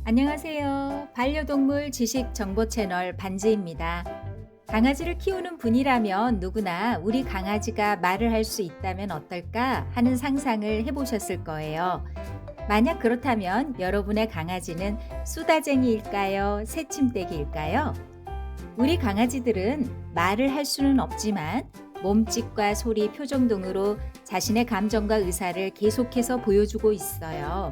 안녕하세요. 반려동물 지식 정보 채널 반지입니다. 강아지를 키우는 분이라면 누구나 우리 강아지가 말을 할 수 있다면 어떨까 하는 상상을 해보셨을 거예요. 만약 그렇다면 여러분의 강아지는 수다쟁이일까요? 새침대기일까요? 우리 강아지들은 말을 할 수는 없지만 몸짓과 소리, 표정 등으로 자신의 감정과 의사를 계속해서 보여주고 있어요.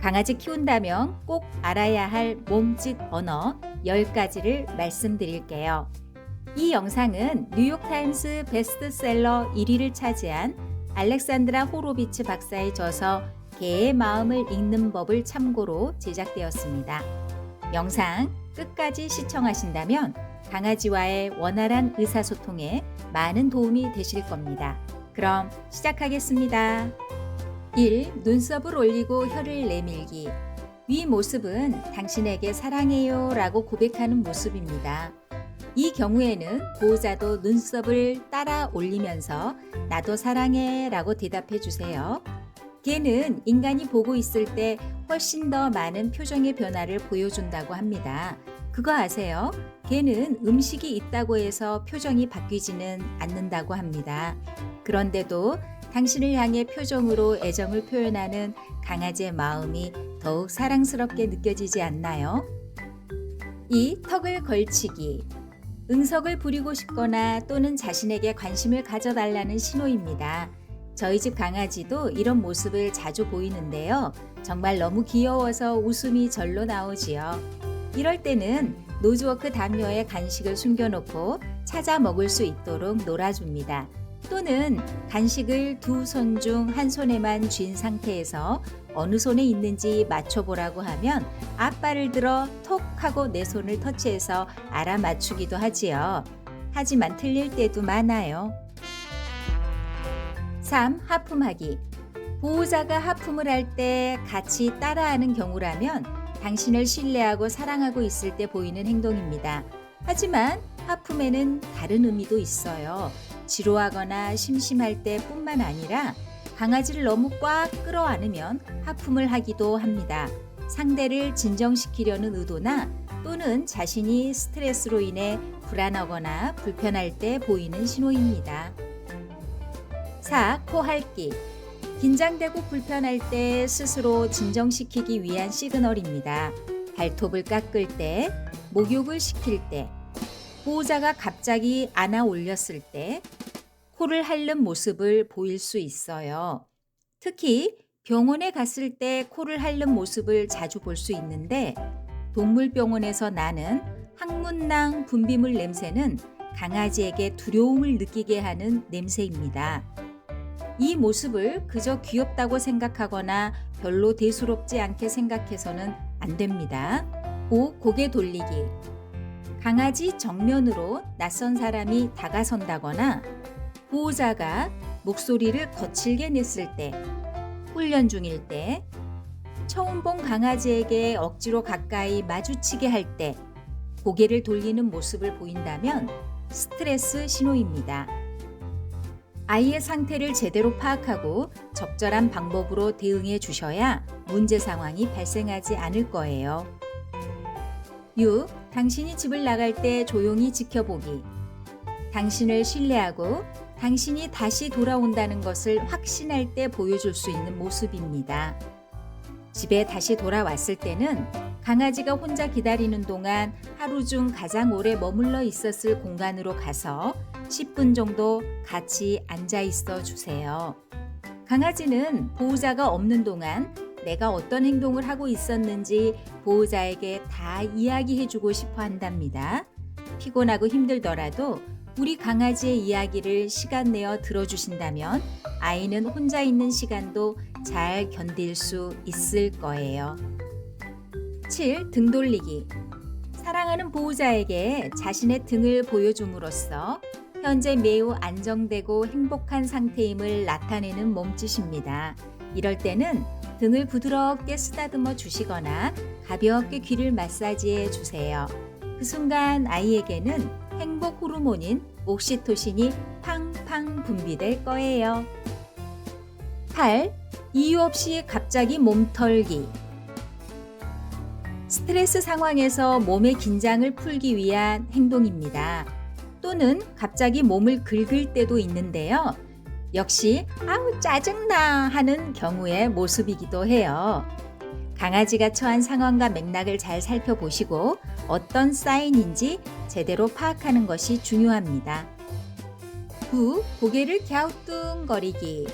강아지 키운다면 꼭 알아야 할 몸짓 언어 10가지를 말씀드릴게요. 이 영상은 뉴욕타임스 베스트셀러 1위를 차지한 알렉산드라 호로비츠 박사의 저서 개의 마음을 읽는 법을 참고로 제작되었습니다. 영상 끝까지 시청하신다면 강아지와의 원활한 의사소통에 많은 도움이 되실 겁니다. 그럼 시작하겠습니다. 1. 눈썹을 올리고 혀를 내밀기. 위 모습은 당신에게 사랑해요 라고 고백하는 모습입니다. 이 경우에는 보호자도 눈썹을 따라 올리면서 나도 사랑해 라고 대답해 주세요. 개는 인간이 보고 있을 때 훨씬 더 많은 표정의 변화를 보여준다고 합니다. 그거 아세요? 개는 음식이 있다고 해서 표정이 바뀌지는 않는다고 합니다. 그런데도 당신을 향해 표정으로 애정을 표현하는 강아지의 마음이 더욱 사랑스럽게 느껴지지 않나요? 2. 턱을 걸치기. 응석을 부리고 싶거나 또는 자신에게 관심을 가져달라는 신호입니다. 저희 집 강아지도 이런 모습을 자주 보이는데요. 정말 너무 귀여워서 웃음이 절로 나오지요. 이럴 때는 노즈워크 담요에 간식을 숨겨놓고 찾아 먹을 수 있도록 놀아줍니다. 또는 간식을 두 손 중 한 손에만 쥔 상태에서 어느 손에 있는지 맞춰보라고 하면 앞발을 들어 톡 하고 내 손을 터치해서 알아맞추기도 하지요. 하지만 틀릴 때도 많아요. 3. 하품하기. 보호자가 하품을 할 때 같이 따라하는 경우라면 당신을 신뢰하고 사랑하고 있을 때 보이는 행동입니다. 하지만 하품에는 다른 의미도 있어요. 지루하거나 심심할 때뿐만 아니라 강아지를 너무 꽉 끌어안으면 하품을 하기도 합니다. 상대를 진정시키려는 의도나 또는 자신이 스트레스로 인해 불안하거나 불편할 때 보이는 신호입니다. 4. 코핥기. 긴장되고 불편할 때 스스로 진정시키기 위한 시그널입니다. 발톱을 깎을 때, 목욕을 시킬 때, 보호자가 갑자기 안아 올렸을 때, 코를 핥는 모습을 보일 수 있어요. 특히 병원에 갔을 때 코를 핥는 모습을 자주 볼 수 있는데 동물병원에서 나는 항문낭 분비물 냄새는 강아지에게 두려움을 느끼게 하는 냄새입니다. 이 모습을 그저 귀엽다고 생각하거나 별로 대수롭지 않게 생각해서는 안 됩니다. 5. 고개 돌리기. 강아지 정면으로 낯선 사람이 다가선다거나 보호자가 목소리를 거칠게 냈을 때, 훈련 중일 때, 처음 본 강아지에게 억지로 가까이 마주치게 할 때 고개를 돌리는 모습을 보인다면 스트레스 신호입니다. 아이의 상태를 제대로 파악하고 적절한 방법으로 대응해 주셔야 문제 상황이 발생하지 않을 거예요. 6. 당신이 집을 나갈 때 조용히 지켜보기. 당신을 신뢰하고 당신이 다시 돌아온다는 것을 확신할 때 보여줄 수 있는 모습입니다. 집에 다시 돌아왔을 때는 강아지가 혼자 기다리는 동안 하루 중 가장 오래 머물러 있었을 공간으로 가서 10분 정도 같이 앉아 있어 주세요. 강아지는 보호자가 없는 동안 내가 어떤 행동을 하고 있었는지 보호자에게 다 이야기해 주고 싶어 한답니다. 피곤하고 힘들더라도 우리 강아지의 이야기를 시간 내어 들어주신다면 아이는 혼자 있는 시간도 잘 견딜 수 있을 거예요. 7. 등 돌리기. 사랑하는 보호자에게 자신의 등을 보여줌으로써 현재 매우 안정되고 행복한 상태임을 나타내는 몸짓입니다. 이럴 때는 등을 부드럽게 쓰다듬어 주시거나 가볍게 귀를 마사지해 주세요. 그 순간 아이에게는 행복 호르몬인 옥시토신이 팡팡 분비될 거예요. 8. 이유 없이 갑자기 몸털기. 스트레스 상황에서 몸의 긴장을 풀기 위한 행동입니다. 또는 갑자기 몸을 긁을 때도 있는데요. 역시 아우 짜증나 하는 경우의 모습이기도 해요. 강아지가 처한 상황과 맥락을 잘 살펴보시고 어떤 사인인지 제대로 파악하는 것이 중요합니다. 9. 고개를 갸우뚱거리기.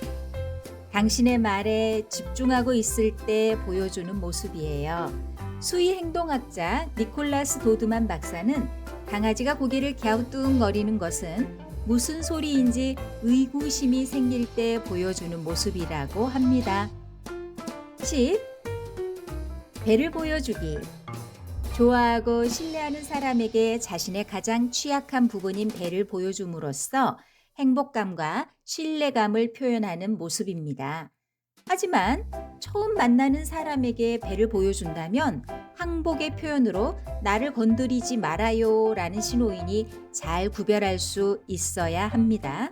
당신의 말에 집중하고 있을 때 보여주는 모습이에요. 수의 행동학자 니콜라스 도드만 박사는 강아지가 고개를 갸우뚱거리는 것은 무슨 소리인지 의구심이 생길 때 보여주는 모습이라고 합니다. 10. 배를 보여주기. 좋아하고 신뢰하는 사람에게 자신의 가장 취약한 부분인 배를 보여줌으로써 행복감과 신뢰감을 표현하는 모습입니다. 하지만 처음 만나는 사람에게 배를 보여준다면 항복의 표현으로 나를 건드리지 말아요 라는 신호이니 잘 구별할 수 있어야 합니다.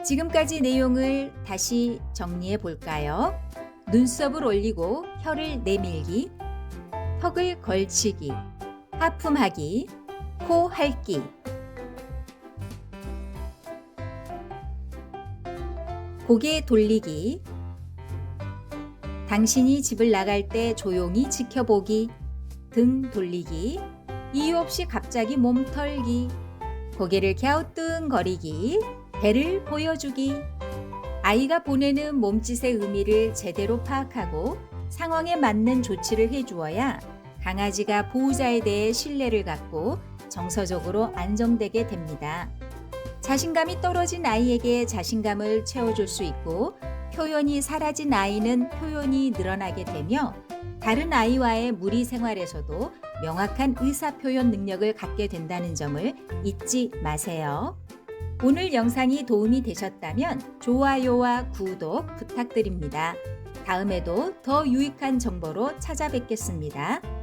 지금까지 내용을 다시 정리해 볼까요? 눈썹을 올리고 혀를 내밀기, 턱을 걸치기, 하품하기, 코 핥기. 고개 돌리기, 당신이 집을 나갈 때 조용히 지켜보기, 등 돌리기, 이유 없이 갑자기 몸 털기, 고개를 갸우뚱거리기, 배를 보여주기. 아이가 보내는 몸짓의 의미를 제대로 파악하고 상황에 맞는 조치를 해주어야 강아지가 보호자에 대해 신뢰를 갖고 정서적으로 안정되게 됩니다. 자신감이 떨어진 아이에게 자신감을 채워줄 수 있고 표현이 사라진 아이는 표현이 늘어나게 되며 다른 아이와의 무리 생활에서도 명확한 의사표현 능력을 갖게 된다는 점을 잊지 마세요. 오늘 영상이 도움이 되셨다면 좋아요와 구독 부탁드립니다. 다음에도 더 유익한 정보로 찾아뵙겠습니다.